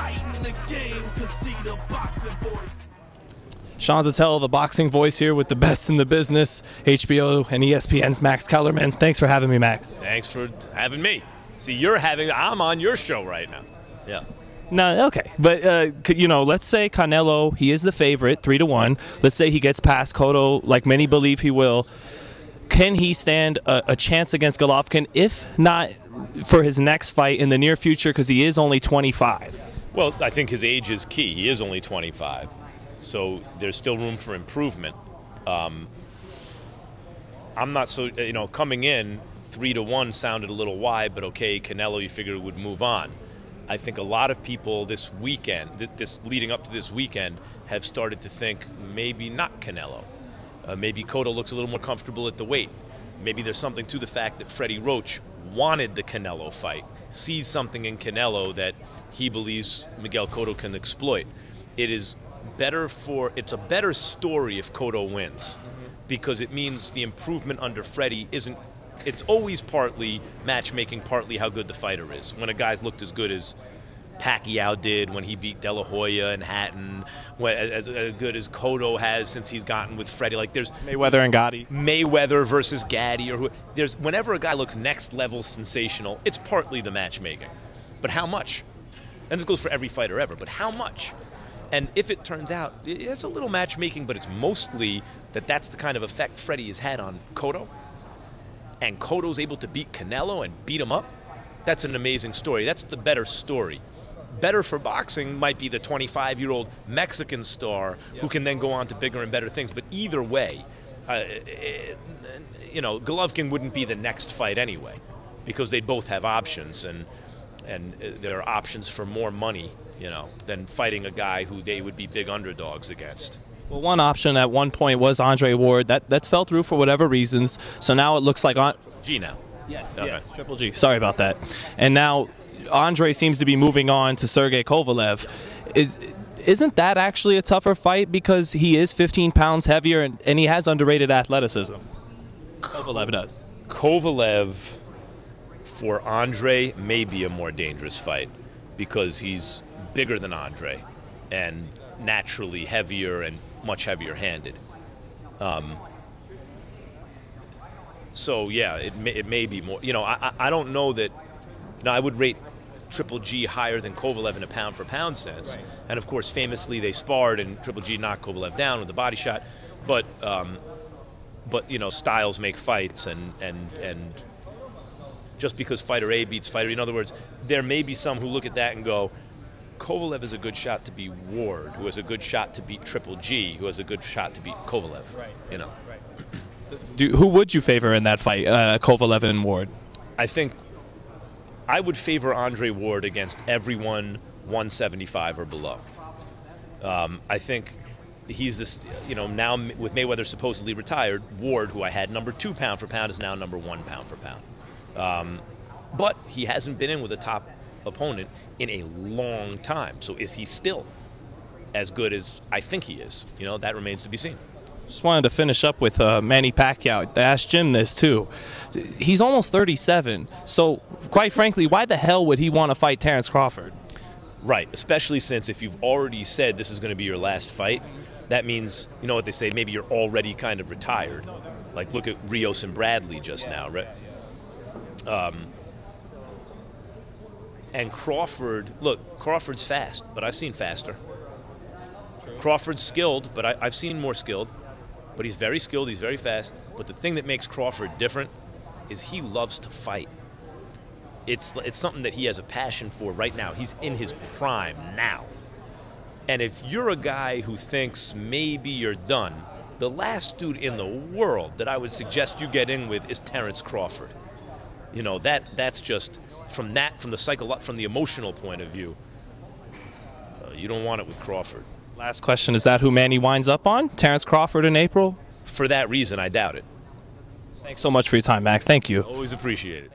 fighting in the game, cause see the boxing voice. Sean Zattel, the Boxing Voice, here with the best in the business, HBO and ESPN's Max Kellerman. Thanks for having me, Max. Thanks for having me. See, I'm on your show right now. Yeah. No, okay, but you know, let's say Canelo, he is the favorite, 3-1. Let's say he gets past Cotto, like many believe he will. Can he stand a chance against Golovkin, if not for his next fight in the near future, because he is only 25? Well, I think his age is key. He is only 25. So there's still room for improvement. I'm not so, coming in, 3-1 sounded a little wide, but okay, Canelo, you figured would move on. I think a lot of people this weekend, this leading up to this weekend, have started to think maybe not Canelo. Maybe Cotto looks a little more comfortable at the weight. Maybe there's something to the fact that Freddie Roach wanted the Canelo fight, sees something in Canelo that he believes Miguel Cotto can exploit. It's a better story if Cotto wins, because it means the improvement under Freddie it's always partly matchmaking, partly how good the fighter is. When a guy's looked as good as Pacquiao did when he beat De La Hoya and Hatton, as good as Cotto has since he's gotten with Freddie. Like there's Mayweather and Gotti. Mayweather versus Gaddy, whenever a guy looks next level sensational, it's partly the matchmaking. But how much? And this goes for every fighter ever, but how much? And if it turns out, it's a little matchmaking, but it's mostly that's the kind of effect Freddie has had on Cotto, and Cotto's able to beat Canelo and beat him up, that's an amazing story. That's the better story. Better for boxing might be the 25-year-old Mexican star who can then go on to bigger and better things. But either way, Golovkin wouldn't be the next fight anyway, because they both have options, and there are options for more money, than fighting a guy who they would be big underdogs against. Well, one option at one point was Andre Ward. That's fell through for whatever reasons. So now it looks like G now. Yes, Okay. yes, Triple G. Sorry about that. And now Andre seems to be moving on to Sergey Kovalev. Isn't that actually a tougher fight, because he is 15 pounds heavier and he has underrated athleticism? Kovalev does. Kovalev, for Andre, may be a more dangerous fight, because he's bigger than Andre and naturally heavier and much heavier handed. So yeah, it may be more. I don't know that. Now I would rate Triple G higher than Kovalev in a pound for pound sense. Right. And of course, famously they sparred and Triple G knocked Kovalev down with a body shot. But styles make fights, and just because fighter A beats fighter, in other words, there may be some who look at that and go, Kovalev is a good shot to beat Ward, who has a good shot to beat Triple G, who has a good shot to beat Kovalev. Right. Right. So who would you favor in that fight, Kovalev and Ward? I think I would favor Andre Ward against everyone 175 or below. I think he's this, now with Mayweather supposedly retired, Ward, who I had number 2 pound for pound, is now number 1 pound for pound. But he hasn't been in with a top opponent in a long time. So is he still as good as I think he is? That remains to be seen. Just wanted to finish up with Manny Pacquiao. I asked Jim this too. He's almost 37. So quite frankly, why the hell would he want to fight Terrence Crawford? Right, especially since if you've already said this is going to be your last fight, that means, what they say, maybe you're already kind of retired. Like look at Rios and Bradley just now, right? And Crawford, look, Crawford's fast, but I've seen faster. True. Crawford's skilled, but I've seen more skilled. But he's very skilled, he's very fast. But the thing that makes Crawford different is he loves to fight. It's something that he has a passion for right now. He's in his prime now. And if you're a guy who thinks maybe you're done, the last dude in the world that I would suggest you get in with is Terrence Crawford. That's just from the emotional point of view. You don't want it with Crawford. Last question, is that who Manny winds up on? Terrence Crawford in April? For that reason, I doubt it. Thanks so much for your time, Max. Thank you. Always appreciate it.